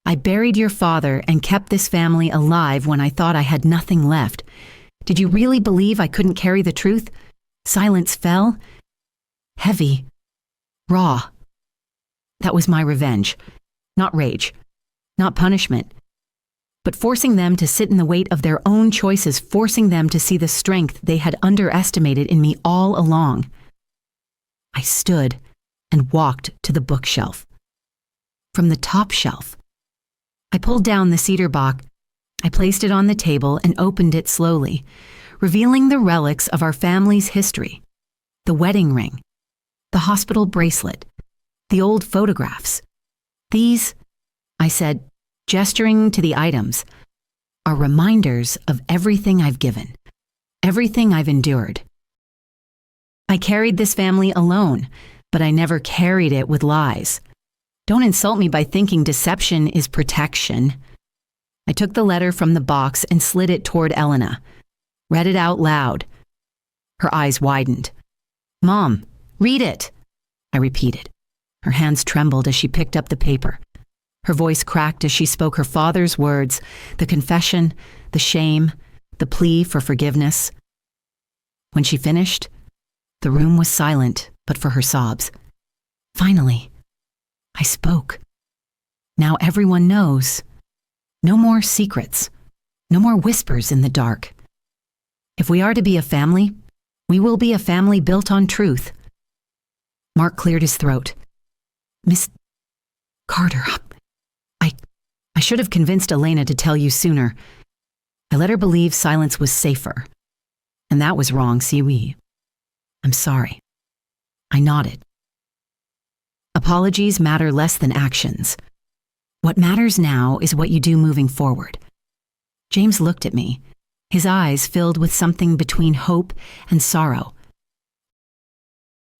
I buried your father and kept this family alive when I thought I had nothing left. Did you really believe I couldn't carry the truth? Silence fell. Heavy. Raw. That was my revenge. Not rage. Not punishment. But forcing them to sit in the weight of their own choices, forcing them to see the strength they had underestimated in me all along. I stood and walked to the bookshelf. From the top shelf, I pulled down the cedar box. I placed it on the table and opened it slowly, revealing the relics of our family's history. The wedding ring, the hospital bracelet, the old photographs. These, I said, gesturing to the items, are reminders of everything I've given, everything I've endured. I carried this family alone, but I never carried it with lies. Don't insult me by thinking deception is protection. I took the letter from the box and slid it toward Elena, read it out loud. Her eyes widened. Mom, read it, I repeated. Her hands trembled as she picked up the paper. Her voice cracked as she spoke her father's words, the confession, the shame, the plea for forgiveness. When she finished, the room was silent but for her sobs. Finally, I spoke. Now everyone knows. No more secrets. No more whispers in the dark. If we are to be a family, we will be a family built on truth. Mark cleared his throat. Miss Carter, I should have convinced Elena to tell you sooner. I let her believe silence was safer. And that was wrong, see. I'm sorry. I nodded. Apologies matter less than actions. What matters now is what you do moving forward. James looked at me, his eyes filled with something between hope and sorrow.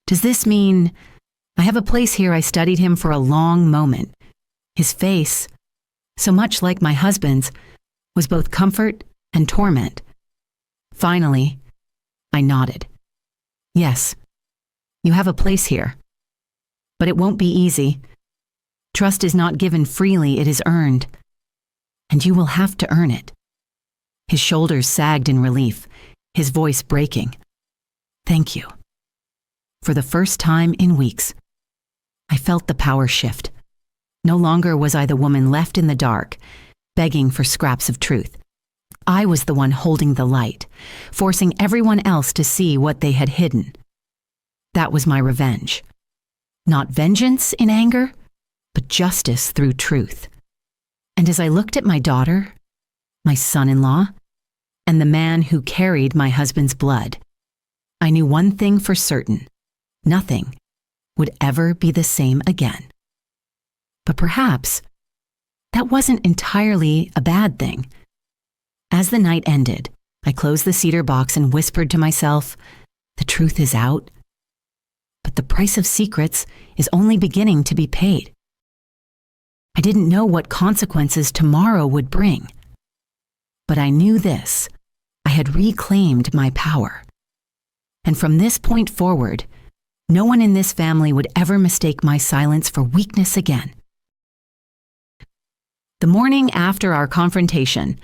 Does this mean I have a place here? I studied him for a long moment. His face, so much like my husband's, was both comfort and torment. Finally, I nodded. Yes, you have a place here. But it won't be easy. Trust is not given freely, it is earned. And you will have to earn it. His shoulders sagged in relief, his voice breaking. Thank you. For the first time in weeks, I felt the power shift. No longer was I the woman left in the dark, begging for scraps of truth. I was the one holding the light, forcing everyone else to see what they had hidden. That was my revenge. Not vengeance in anger, but justice through truth. And as I looked at my daughter, my son-in-law, and the man who carried my husband's blood, I knew one thing for certain: nothing would ever be the same again. But perhaps that wasn't entirely a bad thing. As the night ended, I closed the cedar box and whispered to myself, the truth is out. But the price of secrets is only beginning to be paid. I didn't know what consequences tomorrow would bring. But I knew this: I had reclaimed my power. And from this point forward, no one in this family would ever mistake my silence for weakness again. The morning after our confrontation,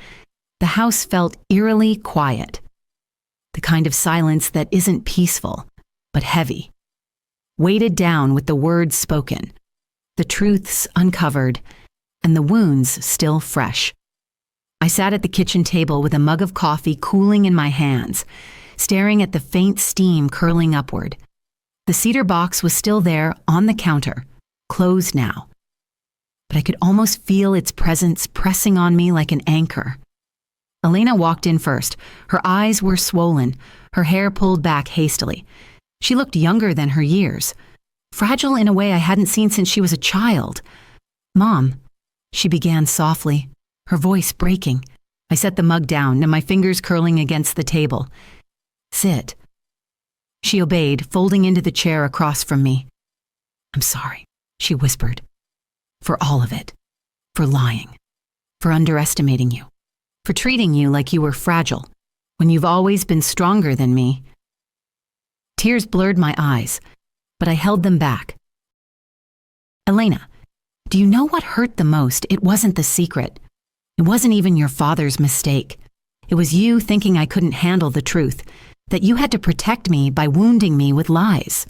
the house felt eerily quiet. The kind of silence that isn't peaceful, but heavy. weighted down with the words spoken, the truths uncovered, and the wounds still fresh. I sat at the kitchen table with a mug of coffee cooling in my hands, staring at the faint steam curling upward. The cedar box was still there on the counter, closed now. But I could almost feel its presence pressing on me like an anchor. Elena walked in first. Her eyes were swollen, her hair pulled back hastily. She looked younger than her years, fragile in a way I hadn't seen since she was a child. "Mom," she began softly, her voice breaking. I set the mug down and my fingers curling against the table. "Sit." She obeyed, folding into the chair across from me. "I'm sorry," she whispered. "For all of it. For lying. For underestimating you. For treating you like you were fragile, when you've always been stronger than me." Tears blurred my eyes, but I held them back. "Elena, do you know what hurt the most? It wasn't the secret. It wasn't even your father's mistake. It was you thinking I couldn't handle the truth, that you had to protect me by wounding me with lies."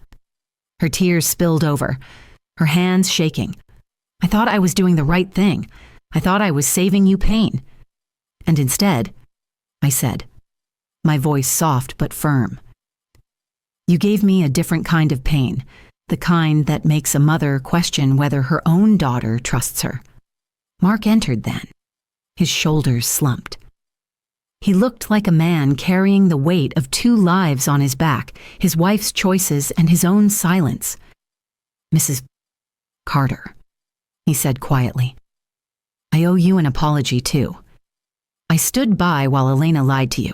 Her tears spilled over, her hands shaking. "I thought I was doing the right thing. I thought I was saving you pain. And instead," I said, my voice soft but firm, "you gave me a different kind of pain, the kind that makes a mother question whether her own daughter trusts her." Mark entered then. His shoulders slumped. He looked like a man carrying the weight of 2 lives on his back, his wife's choices and his own silence. "Mrs. Carter," he said quietly, "I owe you an apology too. I stood by while Elena lied to you.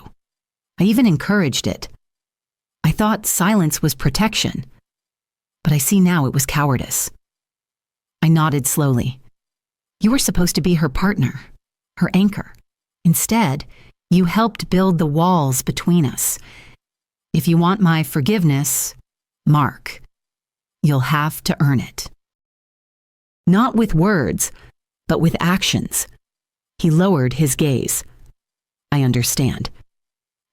I even encouraged it. I thought silence was protection, but I see now it was cowardice." I nodded slowly. "You were supposed to be her partner, her anchor. Instead, you helped build the walls between us. If you want my forgiveness, Mark, you'll have to earn it." Not with words, but with actions. He lowered his gaze. "I understand."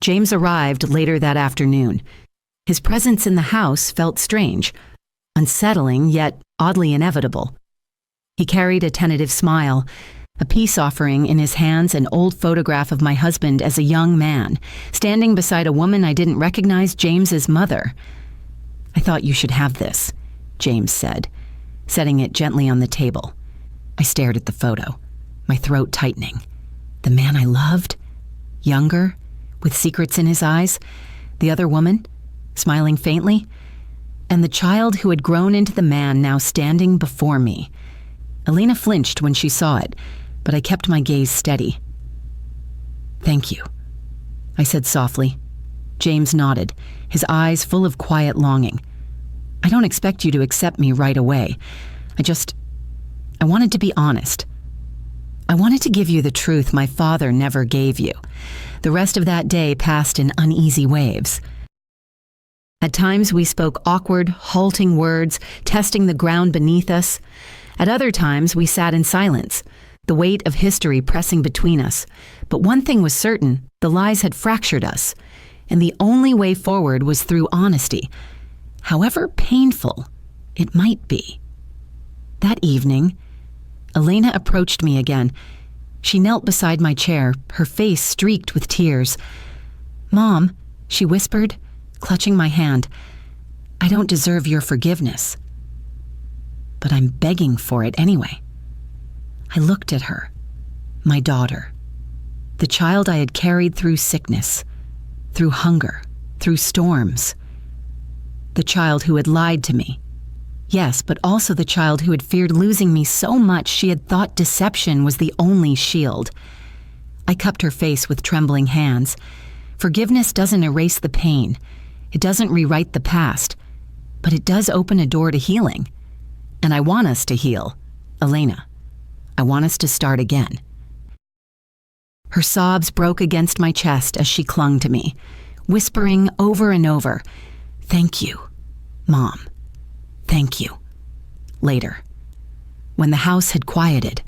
James arrived later that afternoon. His presence in the house felt strange, unsettling yet oddly inevitable. He carried a tentative smile, a peace offering in his hands, an old photograph of my husband as a young man, standing beside a woman I didn't recognize, James's mother. "I thought you should have this," James said, setting it gently on the table. I stared at the photo, my throat tightening. The man I loved? Younger, with secrets in his eyes? The other woman, smiling faintly? And the child who had grown into the man now standing before me. Elena flinched when she saw it, but I kept my gaze steady. "Thank you," I said softly. James nodded, his eyes full of quiet longing. "I don't expect you to accept me right away. I wanted to be honest. I wanted to give you the truth my father never gave you." The rest of that day passed in uneasy waves. At times we spoke awkward, halting words, testing the ground beneath us. At other times we sat in silence, the weight of history pressing between us. But one thing was certain, the lies had fractured us, and the only way forward was through honesty, however painful it might be. That evening, Elena approached me again. She knelt beside my chair, her face streaked with tears. "Mom," she whispered, clutching my hand, "I don't deserve your forgiveness. But I'm begging for it anyway." I looked at her, my daughter, the child I had carried through sickness, through hunger, through storms. The child who had lied to me. Yes, but also the child who had feared losing me so much she had thought deception was the only shield. I cupped her face with trembling hands. Forgiveness doesn't erase the pain. It doesn't rewrite the past. But it does open a door to healing. And I want us to heal, Elena. I want us to start again. Her sobs broke against my chest as she clung to me, whispering over and over, "Thank you, Mom. Thank you." Later, when the house had quieted,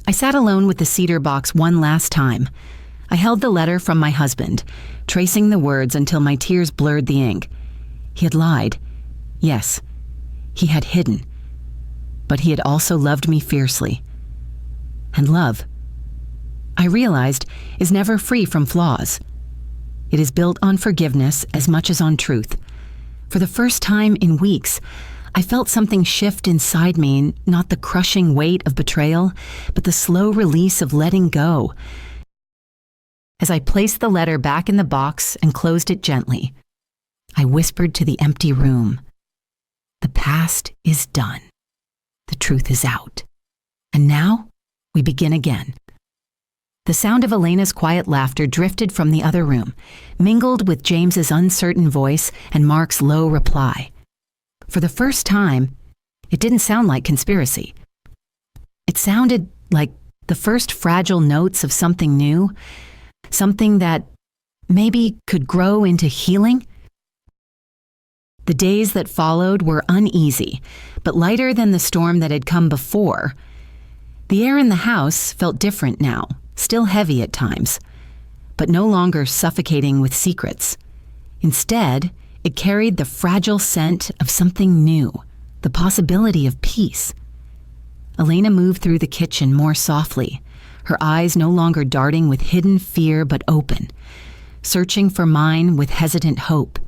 I sat alone with the cedar box one last time. I held the letter from my husband, tracing the words until my tears blurred the ink. He had lied. Yes, he had hidden, but he had also loved me fiercely. And love, I realized, is never free from flaws. It is built on forgiveness as much as on truth. For the first time in weeks, I felt something shift inside me, not the crushing weight of betrayal, but the slow release of letting go. As I placed the letter back in the box and closed it gently, I whispered to the empty room, "The past is done. The truth is out. And now we begin again." The sound of Elena's quiet laughter drifted from the other room, mingled with James's uncertain voice and Mark's low reply. For the first time, it didn't sound like conspiracy. It sounded like the first fragile notes of something new, something that maybe could grow into healing. The days that followed were uneasy, but lighter than the storm that had come before. The air in the house felt different now, still heavy at times, but no longer suffocating with secrets. Instead, it carried the fragile scent of something new, the possibility of peace. Elena moved through the kitchen more softly, her eyes no longer darting with hidden fear but open, searching for mine with hesitant hope.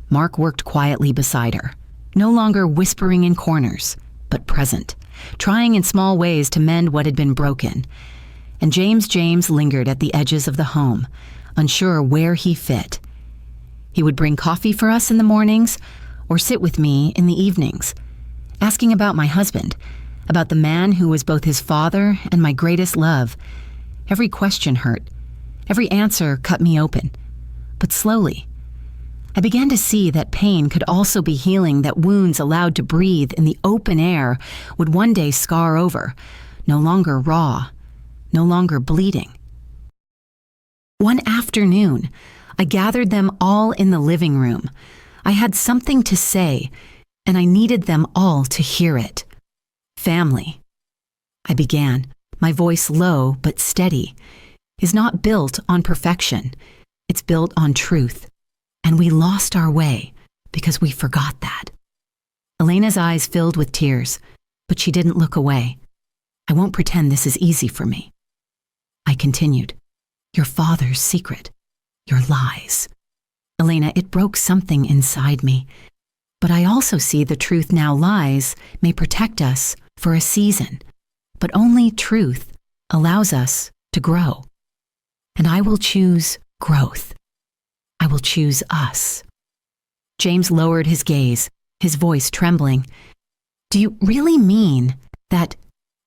Mark worked quietly beside her, no longer whispering in corners, but present, trying in small ways to mend what had been broken. And James lingered at the edges of the home, unsure where he fit. He would bring coffee for us in the mornings or sit with me in the evenings, asking about my husband, about the man who was both his father and my greatest love. Every question hurt. Every answer cut me open. But slowly, I began to see that pain could also be healing, that wounds allowed to breathe in the open air would one day scar over, no longer raw, no longer bleeding. One afternoon, I gathered them all in the living room. I had something to say, and I needed them all to hear it. "Family," I began, my voice low but steady, "is not built on perfection. It's built on truth. And we lost our way because we forgot that." Elena's eyes filled with tears, but she didn't look away. "I won't pretend this is easy for me." I continued, "Your father's secret, your lies. Elena, it broke something inside me. But I also see the truth now. Lies may protect us for a season, but only truth allows us to grow. And I will choose growth. I will choose us." James lowered his gaze, his voice trembling. "Do you really mean that?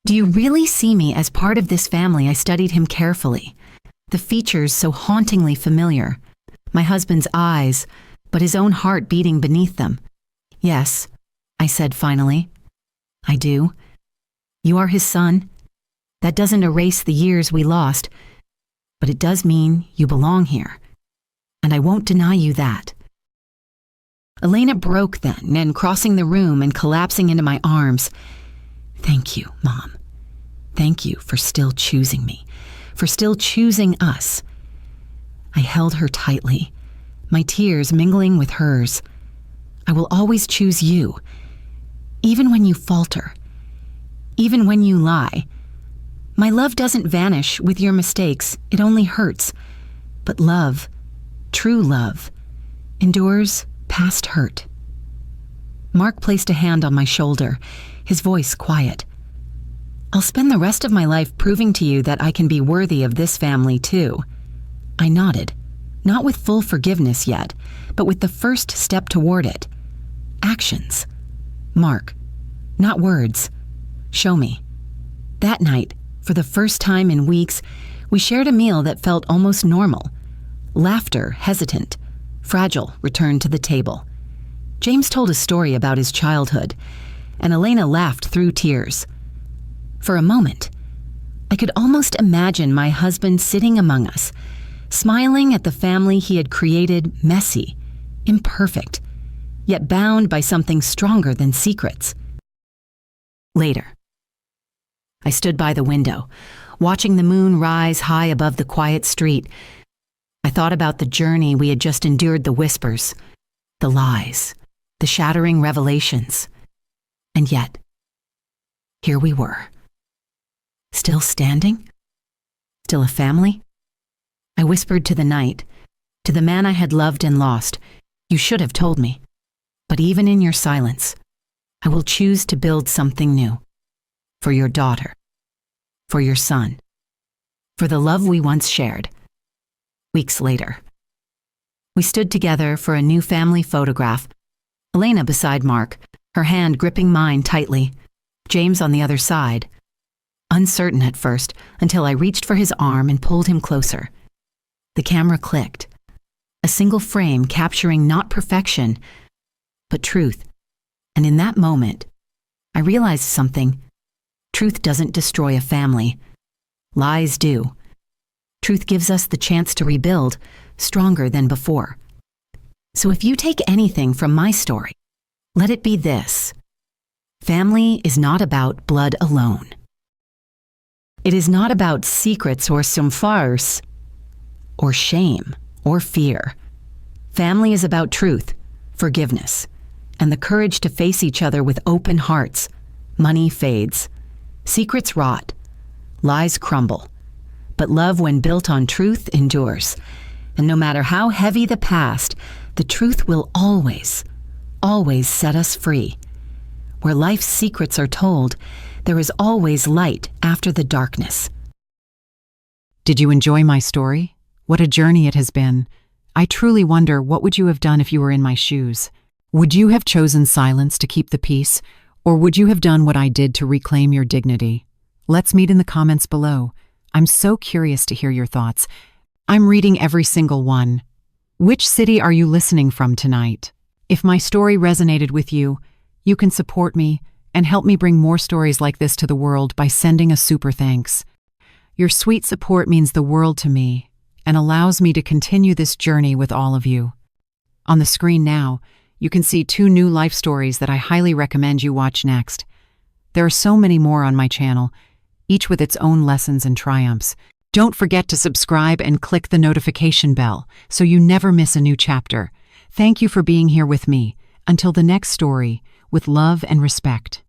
Do you really see me as part of this family?" I studied him carefully, the features so hauntingly familiar, my husband's eyes, but his own heart beating beneath them. "Yes," I said finally. "I do. You are his son. That doesn't erase the years we lost, but it does mean you belong here. And I won't deny you that." Elena broke then, and crossing the room and collapsing into my arms. "Thank you, Mom. Thank you for still choosing me, for still choosing us." I held her tightly, my tears mingling with hers. "I will always choose you, even when you falter, even when you lie. My love doesn't vanish with your mistakes, it only hurts. But love, true love, endures past hurt." Mark placed a hand on my shoulder, his voice quiet. "I'll spend the rest of my life proving to you that I can be worthy of this family too." I nodded, not with full forgiveness yet, but with the first step toward it. Actions. Mark, not words. Show me. That night, for the first time in weeks, we shared a meal that felt almost normal. Laughter, hesitant, fragile, returned to the table. James told a story about his childhood, and Elena laughed through tears. For a moment, I could almost imagine my husband sitting among us, smiling at the family he had created, messy, imperfect, yet bound by something stronger than secrets. Later, I stood by the window, watching the moon rise high above the quiet street. I thought about the journey we had just endured, the whispers, the lies, the shattering revelations. And yet, here we were. Still standing? Still a family? I whispered to the night, to the man I had loved and lost, "You should have told me. But even in your silence, I will choose to build something new. For your daughter. For your son. For the love we once shared." Weeks later, we stood together for a new family photograph. Elena beside Mark, her hand gripping mine tightly. James on the other side. Uncertain at first, until I reached for his arm and pulled him closer. The camera clicked. A single frame capturing not perfection, but truth. And in that moment, I realized something. Truth doesn't destroy a family. Lies do. Truth gives us the chance to rebuild, stronger than before. So if you take anything from my story, let it be this. Family is not about blood alone. It is not about secrets or some farce, or shame, or fear. Family is about truth, forgiveness, and the courage to face each other with open hearts. Money fades. Secrets rot. Lies crumble. But love, when built on truth, endures. And no matter how heavy the past, the truth will always, always set us free. Where life's secrets are told, there is always light after the darkness. Did you enjoy my story? What a journey it has been. I truly wonder, what would you have done if you were in my shoes? Would you have chosen silence to keep the peace, or would you have done what I did to reclaim your dignity? Let's meet in the comments below. I'm so curious to hear your thoughts. I'm reading every single one. Which city are you listening from tonight? If my story resonated with you, you can support me and help me bring more stories like this to the world by sending a super thanks. Your sweet support means the world to me and allows me to continue this journey with all of you. On the screen now, you can see 2 new life stories that I highly recommend you watch next. There are so many more on my channel, each with its own lessons and triumphs. Don't forget to subscribe and click the notification bell so you never miss a new chapter. Thank you for being here with me. Until the next story, with love and respect.